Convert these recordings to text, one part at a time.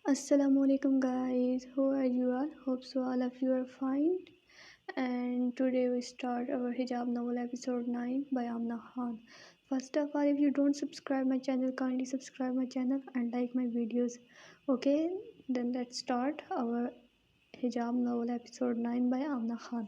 Assalamu alaikum guys, how are you all? Hope so all of you are fine. And today we start our hijab novel episode 9 by Amna Khan. First of all, if you don't subscribe my channel, kindly subscribe my channel and like my videos. Okay, then let's start our hijab novel episode 9 by Amna Khan.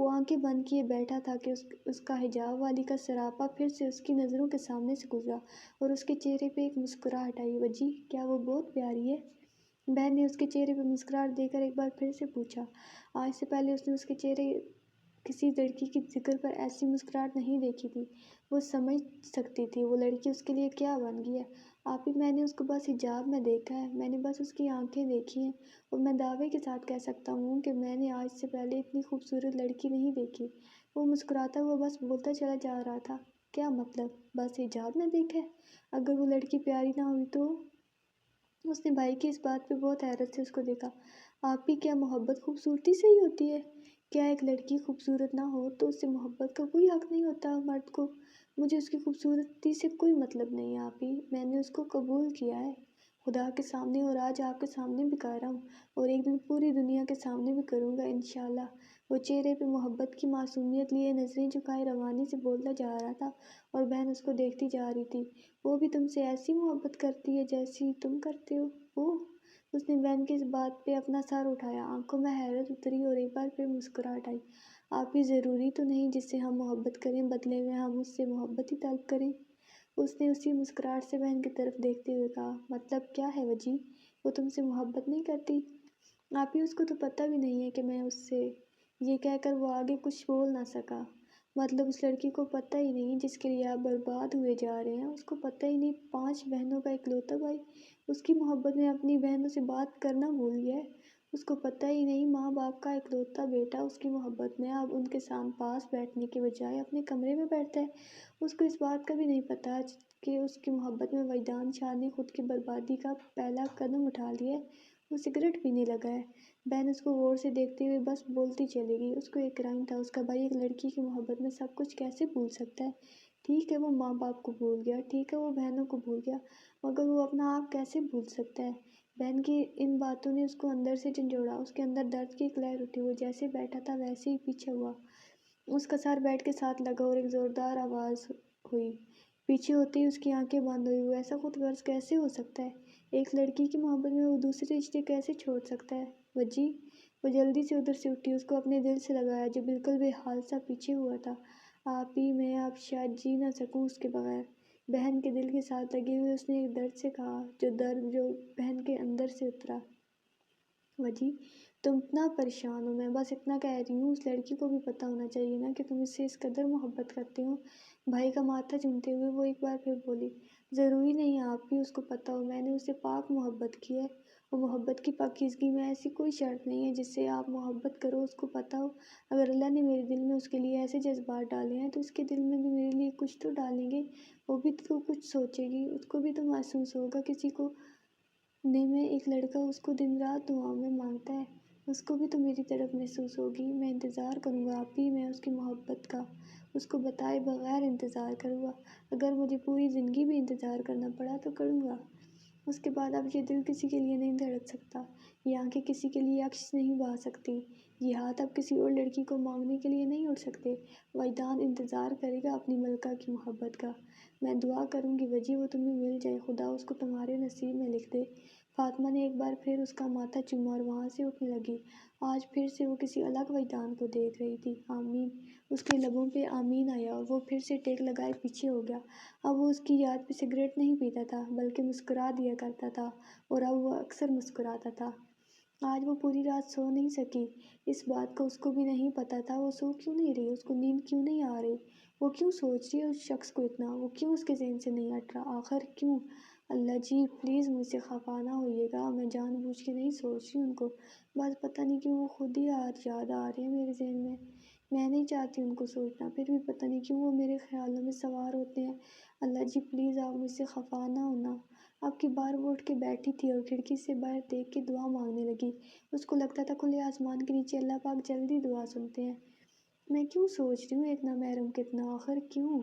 وہ آنکھیں بند کیے بیٹھا تھا کہ اس کا حجاب والی کا سراپا پھر سے اس کی نظروں کے سامنے سے گزرا اور اس کے چہرے پہ ایک مسکراہٹ آئی۔ وجی، کیا وہ بہت پیاری ہے؟ بہن نے اس کے چہرے پہ مسکراہٹ دے کر ایک بار پھر سے پوچھا۔ آج سے پہلے اس نے اس کے چہرے کسی لڑکی کی ذکر پر ایسی مسکراہٹ نہیں دیکھی تھی۔ وہ سمجھ سکتی تھی وہ لڑکی اس کے لیے کیا بن گئی ہے۔ آپی، میں نے اس کو بس حجاب میں دیکھا ہے، میں نے بس اس کی آنکھیں دیکھی ہیں، اور میں دعوے کے ساتھ کہہ سکتا ہوں کہ میں نے آج سے پہلے اتنی خوبصورت لڑکی نہیں دیکھی۔ وہ مسکراتا ہوا بس بولتا چلا جا رہا تھا۔ کیا مطلب؟ بس حجاب میں دیکھا ہے؟ اگر وہ لڑکی پیاری نہ ہوئی تو؟ اس نے بھائی کی اس بات پہ بہت حیرت سے اس کو دیکھا۔ آپی، کیا محبت خوبصورتی سے ہی ہوتی ہے؟ کیا ایک لڑکی خوبصورت نہ ہو تو اس سے محبت کا کوئی حق نہیں ہوتا مرد کو؟ مجھے اس کی خوبصورتی سے کوئی مطلب نہیں ہے آپی، میں نے اس کو قبول کیا ہے، خدا کے سامنے اور آج آپ کے سامنے بھی کہہ رہا ہوں، اور ایک دن پوری دنیا کے سامنے بھی کروں گا انشاءاللہ۔ وہ چہرے پہ محبت کی معصومیت لیے نظریں جھکائے روانی سے بولتا جا رہا تھا اور بہن اس کو دیکھتی جا رہی تھی۔ وہ بھی تم سے ایسی محبت کرتی ہے جیسی تم کرتے ہو؟ اوہ! اس نے بہن کی اس بات پہ اپنا سر اٹھایا، آنکھوں میں حیرت اتری اور ایک بار پھر مسکراہٹ آئی۔ آپی، ضروری تو نہیں جس سے ہم محبت کریں بدلے میں ہم اس سے محبت ہی طلب کریں؟ اس نے اسی مسکراہٹ سے بہن کی طرف دیکھتے ہوئے کہا۔ مطلب کیا ہے وجی؟ وہ تم سے محبت نہیں کرتی؟ آپی، اس کو تو پتہ بھی نہیں ہے کہ میں اس سے… یہ کہہ کر وہ آگے کچھ بول نہ سکا۔ مطلب اس لڑکی کو پتہ ہی نہیں جس کے لیے آپ برباد ہوئے جا رہے ہیں، اس کو پتہ ہی نہیں 5 بہنوں کا اکلوتا بھائی اس کی محبت میں اپنی بہنوں سے بات کرنا بھول گیا ہے۔ اس کو پتہ ہی نہیں ماں باپ کا اکلوتا بیٹا اس کی محبت میں اب ان کے پاس بیٹھنے کے بجائے اپنے کمرے میں بیٹھتا ہے۔ اس کو اس بات کا بھی نہیں پتہ کہ اس کی محبت میں وجدان شاہ نے خود کی بربادی کا پہلا قدم اٹھا لیا ہے۔ وہ سگریٹ پینے لگا ہے۔ بہن اس کو غور سے دیکھتے ہوئے بس بولتی چلی گئی۔ اس کو ایک کرائم تھا، اس کا بھائی ایک لڑکی کی محبت میں سب کچھ کیسے بھول سکتا ہے؟ ٹھیک ہے وہ ماں باپ کو بھول گیا، ٹھیک ہے وہ بہنوں کو بھول گیا، مگر وہ اپنا آپ کیسے بھول سکتا ہے؟ بہن کی ان باتوں نے اس کو اندر سے جھنجھوڑا۔ اس کے اندر درد کی ایک لہر اٹھی، وہ جیسے بیٹھا تھا ویسے ہی پیچھے ہوا۔ اس کا سر بیڈ کے ساتھ لگا اور ایک زوردار آواز ہوئی۔ پیچھے ہوتے ہی اس کی آنکھیں بند ہوئی۔ وہ ایسا خود غرض کیسے ہو سکتا ہے؟ ایک لڑکی کی محبت میں وہ دوسرے رشتے کیسے چھوڑ سکتا ہے؟ وجی! وہ جلدی سے ادھر سے اٹھی، اس کو اپنے دل سے لگایا جو بالکل بے حال سا پیچھے ہوا تھا۔ آپی، میں اب شاید جی نہ سکوں اس کے بغیر۔ بہن کے دل کے ساتھ لگے ہوئے اس نے ایک درد سے کہا، جو بہن کے اندر سے اترا۔ وجی، تم اتنا پریشان ہو، میں بس اتنا کہہ رہی ہوں، اس لڑکی کو بھی پتہ ہونا چاہیے نا کہ تم اس سے اس قدر محبت کرتے ہو۔ بھائی کا ماتھا چومتے ہوئے وہ ایک بار پھر بولی۔ ضروری نہیں آپ بھی اس کو پتہ ہو، میں نے اس سے پاک محبت کی ہے، اور محبت کی پاکیزگی میں ایسی کوئی شرط نہیں ہے جس سے آپ محبت کرو اس کو پتہ ہو۔ اگر اللہ نے میرے دل میں اس کے لیے ایسے جذبات ڈالے ہیں تو اس کے دل میں بھی میرے لیے کچھ تو ڈالیں گے، وہ بھی تو کچھ سوچے گی، اس کو بھی تو محسوس ہوگا کسی کو نے میں ایک لڑکا اس کو دن رات دعاؤں میں مانگتا ہے، اس کو بھی تو میری طرف محسوس ہوگی۔ میں انتظار کروں گا آپی، میں اس کی محبت کا اس کو بتائے بغیر انتظار کروں گا، اگر مجھے پوری زندگی بھی انتظار کرنا پڑا تو کروں گا۔ اس کے بعد اب یہ دل کسی کے لیے نہیں دھڑک سکتا، یہ آنکھیں کسی کے لیے عکس نہیں بہا سکتی، یہ ہاتھ اب کسی اور لڑکی کو مانگنے کے لیے نہیں اٹھ سکتے۔ وجدان انتظار کرے گا اپنی ملکہ کی محبت کا۔ میں دعا کروں گی وجی وہ تمہیں مل جائے، خدا اس کو تمہارے نصیب میں لکھ دے۔ فاطمہ نے ایک بار پھر اس کا ماتھا چوما اور وہاں سے اٹھنے لگی۔ آج پھر سے وہ کسی الگ وجدان کو دیکھ رہی تھی۔ آمین! اس کے لبوں پہ آمین آیا اور وہ پھر سے ٹیک لگائے پیچھے ہو گیا۔ اب وہ اس کی یاد پہ سگریٹ نہیں پیتا تھا بلکہ مسکرا دیا کرتا تھا، اور اب وہ اکثر مسکراتا تھا۔ آج وہ پوری رات سو نہیں سکی، اس بات کا اس کو بھی نہیں پتہ تھا وہ سو کیوں نہیں رہی، اس کو نیند کیوں نہیں آ رہی، وہ کیوں سوچ رہی ہے اس شخص کو اتنا، وہ کیوں اس کے ذہن سے نہیں ہٹ رہا، آخر کیوں؟ اللہ جی پلیز مجھ سے خفا نہ ہوئیے گا، میں جان بوجھ کے نہیں سوچ رہی ان کو، بس پتہ نہیں کیوں وہ خود ہی آج یاد آ رہے ہیں میرے ذہن میں نہیں چاہتی ان کو سوچنا، پھر بھی پتہ نہیں کیوں وہ میرے خیالوں میں سوار ہوتے ہیں۔ اللہ جی پلیز آپ مجھ سے خفا نہ ہونا۔ اب کی بار وہ اٹھ کے بیٹھی تھی اور کھڑکی سے باہر دیکھ کے دعا مانگنے لگی۔ اس کو لگتا تھا کھلے آسمان کے نیچے اللہ پاک جلدی دعا سنتے ہیں۔ میں کیوں سوچ رہی ہوں ایک نامحرم کتنا، آخر کیوں؟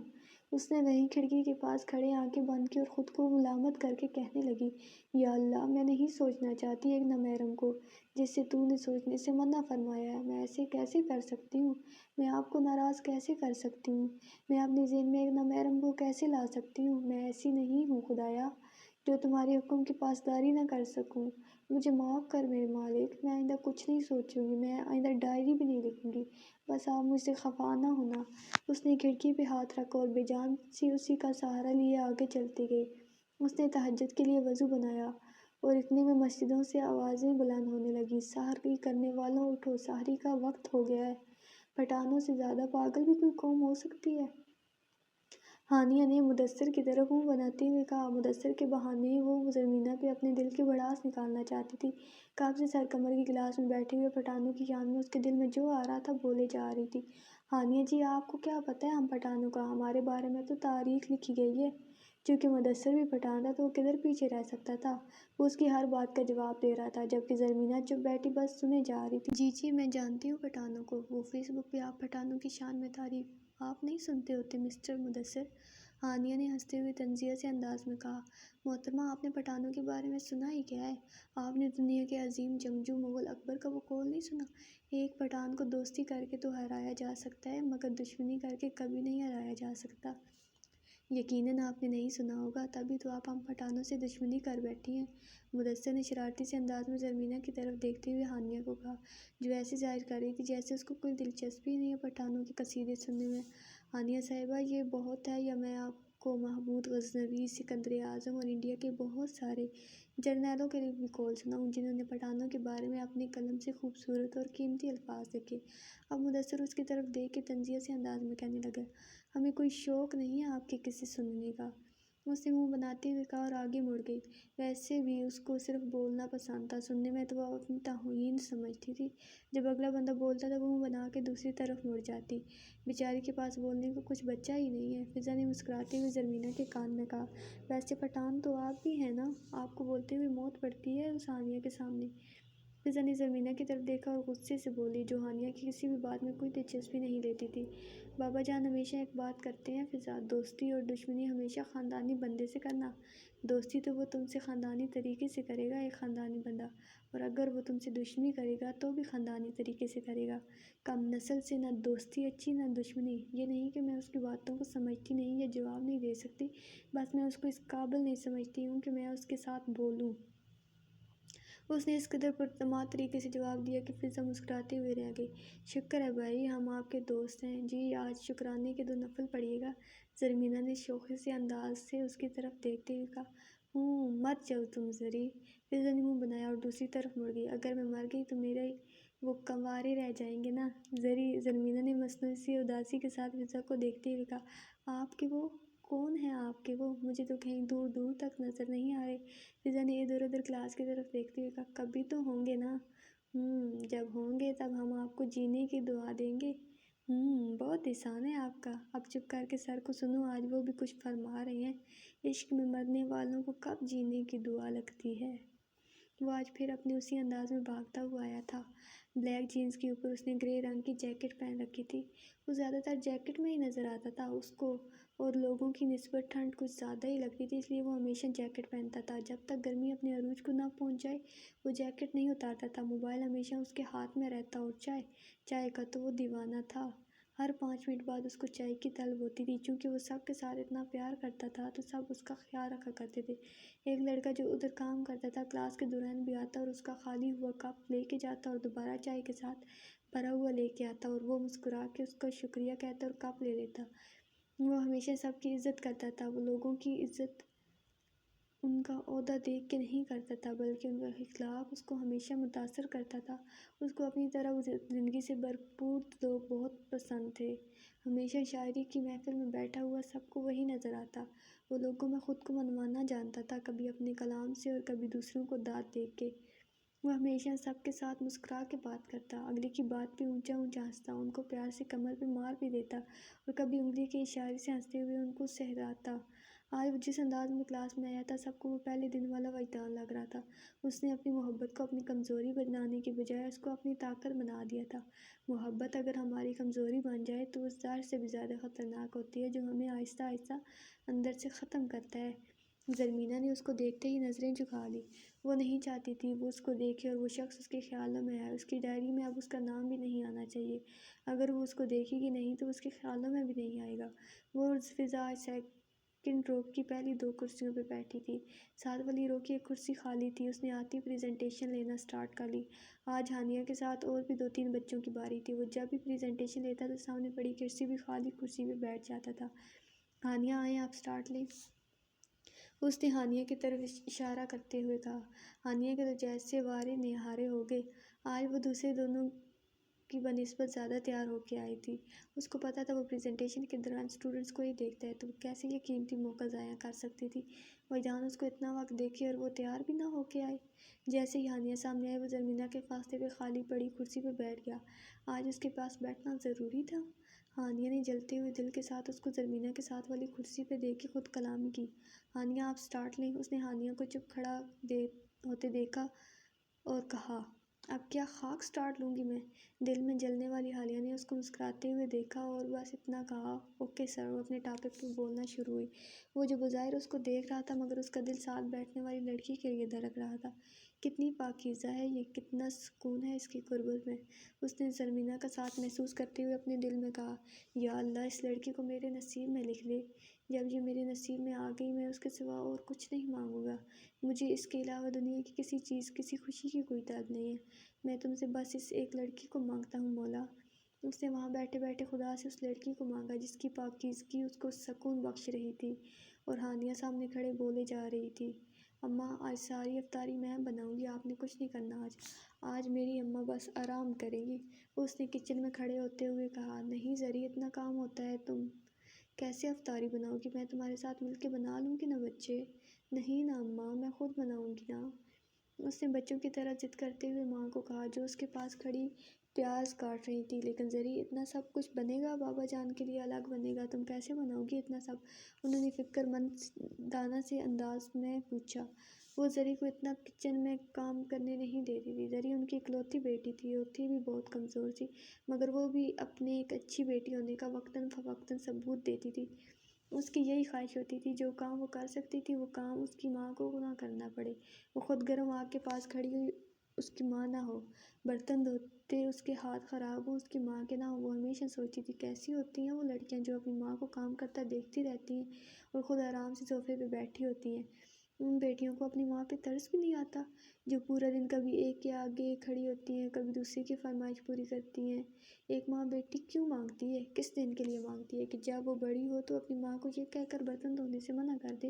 اس نے وہیں کھڑکی کے پاس کھڑے آنکھیں بند کی اور خود کو ملامت کر کے کہنے لگی، یا اللہ میں نہیں سوچنا چاہتی ایک نامحرم کو جس سے تو نے سوچنے سے منع فرمایا ہے، میں ایسے کیسے کر سکتی ہوں، میں آپ کو ناراض کیسے کر سکتی ہوں، میں اپنے ذہن میں ایک نامحرم کو کیسے لا سکتی ہوں، میں ایسی نہیں ہوں خدایا جو تمہارے حکم کی پاسداری نہ کر سکوں، مجھے معاف کر میرے مالک، میں آئندہ کچھ نہیں سوچوں گی، میں آئندہ ڈائری بھی نہیں لکھوں گی، بس آپ مجھ سے خفا نہ ہونا۔ اس نے کھڑکی پہ ہاتھ رکھا اور بے جان سی اسی کا سہارا لیے آگے چلتی گئی۔ اس نے تہجد کے لیے وضو بنایا اور اتنے میں مسجدوں سے آوازیں بلند ہونے لگیں، سحری کرنے والوں اٹھو، سحری کا وقت ہو گیا ہے۔ پٹھانوں سے زیادہ پاگل بھی کوئی قوم ہو سکتی ہے؟ ہانیہ نے مدثر کی طرف منہ بناتے ہوئے کہا۔ مدثر کے بہانے وہ زرمینہ پہ اپنے دل کی بھڑاس نکالنا چاہتی تھی۔ قبض سر کمر کی کلاس میں بیٹھے ہوئے پٹھانوں کی شان میں اس کے دل میں جو آ رہا تھا بولے جا رہی تھی۔ ہانیہ جی، آپ کو کیا پتہ ہے ہم پٹھانوں کا؟ ہمارے بارے میں تو تاریخ لکھی گئی ہے۔ چونکہ مدثر بھی پٹھان تھا تو وہ کدھر پیچھے رہ سکتا تھا؟ وہ اس کی ہر بات کا جواب دے رہا تھا، جبکہ زرمینہ چپ بیٹھی بس سنے جا رہی تھی۔ جی میں جانتی ہوں پٹھانوں کو، وہ فیس بک پہ آپ پٹھانوں کی شان میں تعریف آپ نہیں سنتے ہوتے مسٹر مدثر؟ ہانیہ نے ہنستے ہوئے طنزیہ سے انداز میں کہا۔ محترمہ، آپ نے پٹھانوں کے بارے میں سنا ہی کیا ہے؟ آپ نے دنیا کے عظیم جنگجو مغل اکبر کا وہ قول نہیں سنا؟ ایک پٹھان کو دوستی کر کے تو ہرایا جا سکتا ہے، مگر دشمنی کر کے کبھی نہیں ہرایا جا سکتا۔ یقیناً آپ نے نہیں سنا ہوگا، تبھی تو آپ ہم پٹھانوں سے دشمنی کر بیٹھی ہیں۔ مدثر نے شرارتی سے انداز میں زرمینہ کی طرف دیکھتے ہوئے ہانیہ کو کہا، جو ایسے ظاہر کر رہی تھی جیسے اس کو کوئی دلچسپی نہیں ہے پٹھانوں کے قصیدے سننے میں۔ ہانیہ صاحبہ، یہ بہت ہے، یا میں آپ کو محمود غزنوی، سکندر اعظم اور انڈیا کے بہت سارے جرنیلوں کے بھی قول سناؤں جنہوں نے پٹھانوں کے بارے میں اپنے قلم سے خوبصورت اور قیمتی الفاظ لکھے؟ اب مدثر اس کی طرف دیکھ کے طنزیہ سے انداز میں کہنے لگا، ہمیں کوئی شوق نہیں ہے آپ کے قصے سننے کا۔ اس نے منہ بناتے ہوئے کہا اور آگے مڑ گئی۔ ویسے بھی اس کو صرف بولنا پسند تھا، سننے میں تو وہ اپنی توہین سمجھتی تھی۔ جب اگلا بندہ بولتا تھا وہ منہ بنا کے دوسری طرف مڑ جاتی۔ بیچاری کے پاس بولنے کو کچھ بچا ہی نہیں ہے۔ فضا نے مسکراتے ہوئے زرمینہ کے کان میں کہا، ویسے پٹھان تو آپ بھی ہیں نا؟ آپ کو بولتے ہوئے موت پڑتی ہے اس ہانیہ کے سامنے۔ فضا نے زرمینہ کی طرف دیکھا اور غصے سے بولی، جو ہانیہ کی کسی بھی بات میں کوئی دلچسپی نہیں لیتی تھی۔ بابا جان ہمیشہ ایک بات کرتے ہیں فضا، دوستی اور دشمنی ہمیشہ خاندانی بندے سے کرنا۔ دوستی تو وہ تم سے خاندانی طریقے سے کرے گا، ایک خاندانی بندہ، اور اگر وہ تم سے دشمنی کرے گا تو بھی خاندانی طریقے سے کرے گا۔ کم نسل سے نہ دوستی اچھی نہ دشمنی۔ یہ نہیں کہ میں اس کی باتوں کو سمجھتی نہیں یا جواب نہیں دے سکتی، بس میں اس کو اس قابل نہیں سمجھتی ہوں کہ میں اس کے ساتھ بولوں۔ اس نے اس قدر پراعتماد طریقے سے جواب دیا کہ فضا مسکراتے ہوئے رہ گئی۔ شکر ہے بھائی، ہم آپ کے دوست ہیں۔ جی آج شکرانے کے 2 نفل پڑھیے گا، زرمینہ نے شوخی سے انداز سے اس کی طرف دیکھتے ہوئے کہا۔ مت جاؤ تم زری، فضا نے منہ بنایا اور دوسری طرف مڑ گئی۔ اگر میں مر گئی تو میرے وہ کنوارے رہ جائیں گے نا زرمینہ نے مصنوعی سی اداسی کے ساتھ فضا کو دیکھتے ہوئے کہا۔ آپ کے وہ کون ہیں؟ آپ کے وہ مجھے تو کہیں دور دور تک نظر نہیں آ رہے۔ فضا نے ادھر ادھر کلاس کی طرف دیکھتے ہوئے کہا، کبھی تو ہوں گے نا؟ جب ہوں گے تب ہم آپ کو جینے کی دعا دیں گے۔ بہت احسان ہے آپ کا۔ اب چپ کر کے سر کو سنو، آج وہ بھی کچھ فرما رہے ہیں۔ عشق میں مرنے والوں کو کب جینے کی دعا لگتی ہے؟ وہ آج پھر اپنے اسی انداز میں بھاگتا ہوا آیا تھا۔ بلیک جینز کے اوپر اس نے گرے رنگ کی جیکٹ پہن رکھی تھی۔ وہ زیادہ تر جیکٹ میں ہی نظر آتا تھا۔ اس کو اور لوگوں کی نسبت ٹھنڈ کچھ زیادہ ہی لگتی تھی، اس لیے وہ ہمیشہ جیکٹ پہنتا تھا۔ جب تک گرمی اپنے عروج کو نہ پہنچ جائے وہ جیکٹ نہیں اتارتا تھا۔ موبائل ہمیشہ اس کے ہاتھ میں رہتا اور چائے کا تو وہ دیوانہ تھا۔ ہر 5 منٹ بعد اس کو چائے کی طلب ہوتی تھی۔ چونکہ وہ سب کے ساتھ اتنا پیار کرتا تھا تو سب اس کا خیال رکھا کرتے تھے۔ ایک لڑکا جو ادھر کام کرتا تھا کلاس کے دوران بھی آتا اور اس کا خالی ہوا کپ لے کے جاتا اور دوبارہ چائے کے ساتھ بھرا ہوا لے کے آتا اور وہ مسکرا کے اس کا شکریہ کہتا اور کپ لے لیتا۔ وہ ہمیشہ سب کی عزت کرتا تھا۔ وہ لوگوں کی عزت ان کا عہدہ دیکھ کے نہیں کرتا تھا، بلکہ ان کا اخلاق اس کو ہمیشہ متاثر کرتا تھا۔ اس کو اپنی طرح زندگی سے بھرپور لوگ بہت پسند تھے۔ ہمیشہ شاعری کی محفل میں بیٹھا ہوا سب کو وہی نظر آتا۔ وہ لوگوں میں خود کو منوانا جانتا تھا، کبھی اپنے کلام سے اور کبھی دوسروں کو داد دے کے۔ وہ ہمیشہ سب کے ساتھ مسکرا کے بات کرتا، اگلے کی بات پہ اونچا اونچا ہنستا، ان کو پیار سے کمر پہ مار بھی دیتا اور کبھی انگلی کے اشارے سے ہنستے ہوئے ان کو سہراتا۔ آج وہ جس انداز میں کلاس میں آیا تھا سب کو وہ پہلے دن والا وجدان لگ رہا تھا۔ اس نے اپنی محبت کو اپنی کمزوری بنانے کی بجائے اس کو اپنی طاقت بنا دیا تھا۔ محبت اگر ہماری کمزوری بن جائے تو وہ زہر سے بھی زیادہ خطرناک ہوتی ہے، جو ہمیں آہستہ آہستہ اندر سے ختم کرتا ہے۔ زرمینہ نے اس کو دیکھتے ہی نظریں جھکا لیں۔ وہ نہیں چاہتی تھی وہ اس کو دیکھے اور وہ شخص اس کے خیالوں میں آئے۔ اس کی ڈائری میں اب اس کا نام بھی نہیں آنا چاہیے۔ اگر وہ اس کو دیکھے گی نہیں تو اس کے خیالوں میں بھی نہیں آئے گا۔ وہ اور فضا سیکنڈ رو کی پہلی 2 کرسیوں پہ بیٹھی تھی۔ ساتھ والی رو کی ایک کرسی خالی تھی۔ اس نے آتی پریزنٹیشن لینا سٹارٹ کر لی۔ آج ہانیہ کے ساتھ اور بھی 2-3 بچوں کی باری تھی۔ وہ جب بھی پریزنٹیشن لیتا تو سامنے پڑی کرسی بھی خالی کرسی پہ بیٹھ جاتا تھا۔ ہانیہ آئیں آپ سٹارٹ لیں، اس نے ہانیہ کی طرف اشارہ کرتے ہوئے کہا۔ ہانیہ کے تو جیسے وارے نہارے ہو گئے۔ آج وہ دوسرے دونوں کی بنسبت زیادہ تیار ہو کے آئی تھی۔ اس کو پتہ تھا وہ پریزنٹیشن کے دوران سٹوڈنٹس کو ہی دیکھتا ہے تو وہ کیسے یہ قیمتی موقع ضائع کر سکتی تھی۔ وجدان اس کو اتنا وقت دیکھے اور وہ تیار بھی نہ ہو کے آئے۔ جیسے ہی ہانیہ سامنے آئی وہ زرمینہ کے فاصلے پہ خالی پڑی کرسی پہ بیٹھ گیا۔ آج اس کے پاس بیٹھنا ضروری تھا؟ ہانیہ نے جلتے ہوئے دل کے ساتھ اس کو زرمینہ کے ساتھ والی کرسی پہ دیکھ کے خود کلامی کی۔ ہانیہ آپ سٹارٹ لیں، اس نے ہانیہ کو چپ کھڑا ہوتے دیکھا اور کہا۔ اب کیا خاک سٹارٹ لوں گی میں؟ دل میں جلنے والی ہانیہ نے اس کو مسکراتے ہوئے دیکھا اور بس اتنا کہا، اوکے سر، وہ اپنے ٹاپک پہ بولنا شروع ہوئی۔ وہ جو بظاہر اس کو دیکھ رہا تھا مگر اس کا دل ساتھ بیٹھنے والی لڑکی کے لیے دھڑک رہا تھا۔ کتنی پاکیزہ ہے یہ، کتنا سکون ہے اس کی قربت میں، اس نے زرمینہ کا ساتھ محسوس کرتے ہوئے اپنے دل میں کہا۔ یا اللہ، اس لڑکی کو میرے نصیب میں لکھ دے۔ جب یہ میرے نصیب میں آ گئی میں اس کے سوا اور کچھ نہیں مانگوں گا۔ مجھے اس کے علاوہ دنیا کی کسی چیز، کسی خوشی کی کوئی طلب نہیں ہے۔ میں تم سے بس اس ایک لڑکی کو مانگتا ہوں مولا۔ اس نے وہاں بیٹھے بیٹھے خدا سے اس لڑکی کو مانگا جس کی پاکیزگی اس کو سکون بخش رہی تھی۔ اور ہانیہ سامنے کھڑے بولے جا رہی تھی، اماں آج ساری افطاری میں بناؤں گی، آپ نے کچھ نہیں کرنا آج۔ آج میری اماں بس آرام کرے گی۔ اس نے کچن میں کھڑے ہوتے ہوئے کہا۔ نہیں زری، اتنا کام ہوتا ہے، تم کیسے افطاری بناؤ گی؟ میں تمہارے ساتھ مل کے بنا لوں گی نا بچے۔ نہیں نا اماں، میں خود بناؤں گی نا، اس نے بچوں کی طرح ضد کرتے ہوئے ماں کو کہا جو اس کے پاس کھڑی پیاز کاٹ رہی تھی۔ لیکن زری، اتنا سب کچھ بنے گا؟ بابا جان کے لیے الگ بنے گا، تم کیسے بناؤ گی اتنا سب؟ انہوں نے فکر مندانہ سے انداز میں پوچھا۔ وہ زری کو اتنا کچن میں کام کرنے نہیں دیتی تھی۔ زری ان کی اکلوتی بیٹی تھی اور تھی بھی بہت کمزور سی، مگر وہ بھی اپنے ایک اچھی بیٹی ہونے کا وقتاً فوقتاً ثبوت دیتی تھی۔ اس کی یہی خواہش ہوتی تھی جو کام وہ کر سکتی تھی وہ کام اس کی ماں کو نہ کرنا پڑے۔ وہ خود گرم آگ کے پاس کھڑی ہوئی اس کی ماں نہ ہو، برتن دھوتے اس کے ہاتھ خراب ہوں اس کی ماں کے نہ ہو۔ وہ ہمیشہ سوچتی تھی کیسی ہوتی ہیں وہ لڑکیاں جو اپنی ماں کو کام کرتا دیکھتی رہتی ہیں اور خود آرام سے صوفے پہ بیٹھی ہوتی ہیں۔ ان بیٹیوں کو اپنی ماں پہ ترس بھی نہیں آتا جو پورا دن کبھی ایک کے آگے کھڑی ہوتی ہیں، کبھی دوسری کی فرمائش پوری کرتی ہیں۔ ایک ماں بیٹی کیوں مانگتی ہے؟ کس دن کے لیے مانگتی ہے کہ جب وہ بڑی ہو تو اپنی ماں کو یہ کہہ کر برتن دھونے سے منع کر دے،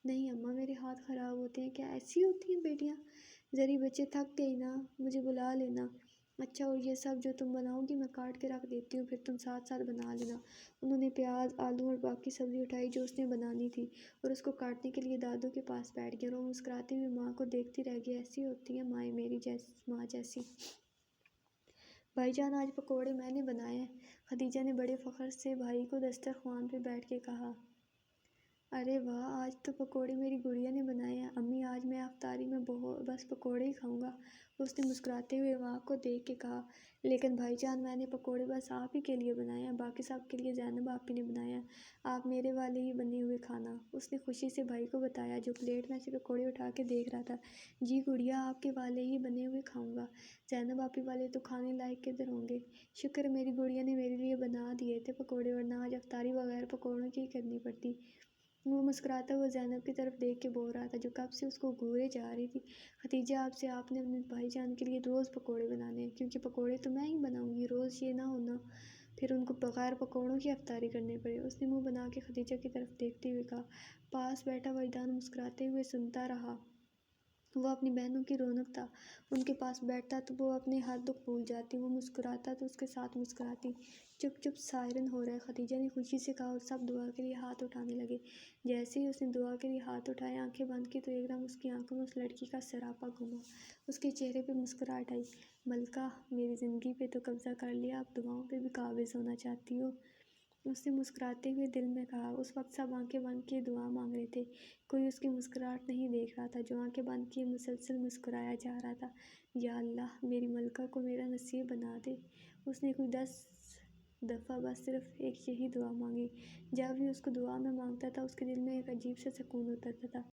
نہیں اماں میرے ہاتھ خراب ہوتے ہیں۔ کیا ایسی ہوتی ہیں بیٹیاں؟ زری بچے تھک گئی نا، مجھے بلا لینا۔ اچھا، اور یہ سب جو تم بناؤ گی میں کاٹ کے رکھ دیتی ہوں، پھر تم ساتھ ساتھ بنا لینا۔ انہوں نے پیاز، آلو اور باقی سبزی اٹھائی جو اس نے بنانی تھی اور اس کو کاٹنے کے لیے دادو کے پاس بیٹھ گیا اور وہ مسکراتی ہوئی ماں کو دیکھتی رہ گئی۔ ایسی ہوتی ہیں مائیں میری ماں جیسی۔ بھائی جان، آج پکوڑے میں نے بنائے ہیں، خدیجہ نے بڑے فخر سے بھائی کو دسترخوان پہ بیٹھ کے کہا۔ ارے واہ، آج تو پکوڑے میری گڑیا نے بنائے ہیں۔ امی، آج میں افطاری میں بس پکوڑے ہی کھاؤں گا، اس نے مسکراتے ہوئے ماں کو دیکھ کے کہا۔ لیکن بھائی جان، میں نے پکوڑے بس آپ ہی کے لیے بنائے ہیں، باقی سب کے لیے زینب آپی نے بنائے ہیں، آپ میرے والے ہی بنے ہوئے کھانا، اس نے خوشی سے بھائی کو بتایا جو پلیٹ میں سے پکوڑے اٹھا کے دیکھ رہا تھا۔ جی گڑیا، آپ کے والے ہی بنے ہوئے کھاؤں گا، زینب آپی والے تو کھانے لائق کدھر ہوں گے؟ شکر ہے میری گڑیا نے میرے لیے بنا دیے تھے پکوڑے، ورنہ آج افطاری بغیر پکوڑوں کی ہی کرنی پڑتی۔ وہ مسکراتا ہوا زینب کی طرف دیکھ کے بول رہا تھا جو کب سے اس کو گھورے جا رہی تھی۔ خدیجہ، آپ نے اپنے بھائی جان کے لیے روز پکوڑے بنانے ہیں، کیونکہ پکوڑے تو میں ہی بناؤں گی، روز یہ نہ ہونا پھر ان کو بغیر پکوڑوں کی افطاری کرنی پڑے، اس نے منہ بنا کے خدیجہ کی طرف دیکھتے ہوئے کہا۔ پاس بیٹھا وجدان مسکراتے ہوئے سنتا رہا۔ وہ اپنی بہنوں کی رونق تھا، ان کے پاس بیٹھتا تو وہ اپنے ہر دکھ بھول جاتی، وہ مسکراتا تو اس کے ساتھ مسکراتی۔ چپ چپ، سائرن ہو رہا ہے، خدیجہ نے خوشی سے کہا اور سب دعا کے لیے ہاتھ اٹھانے لگے۔ جیسے ہی اس نے دعا کے لیے ہاتھ اٹھائے، آنکھیں بند کی تو ایک دم اس کی آنکھوں میں اس لڑکی کا سراپا گھوما، اس کے چہرے پہ مسکراہٹ آئی۔ ملکہ، میری زندگی پہ تو قبضہ کر لیا، اب دعاؤں پہ بھی قابض ہونا چاہتی ہو، اس نے مسکراتے ہوئے دل میں کہا۔ اس وقت سب آنکھیں بند کیے دعا مانگ رہے تھے، کوئی اس کی مسکراہٹ نہیں دیکھ رہا تھا جو آنکھیں بند کیے مسلسل مسکرایا جا رہا تھا۔ یا اللہ، میری ملکہ کو میرا نصیب بنا دے، اس نے کوئی 10 دفعہ بس صرف ایک یہی دعا مانگی۔ جب بھی اس کو دعا میں مانگتا تھا اس کے دل میں ایک عجیب سا سکون اترتا تھا۔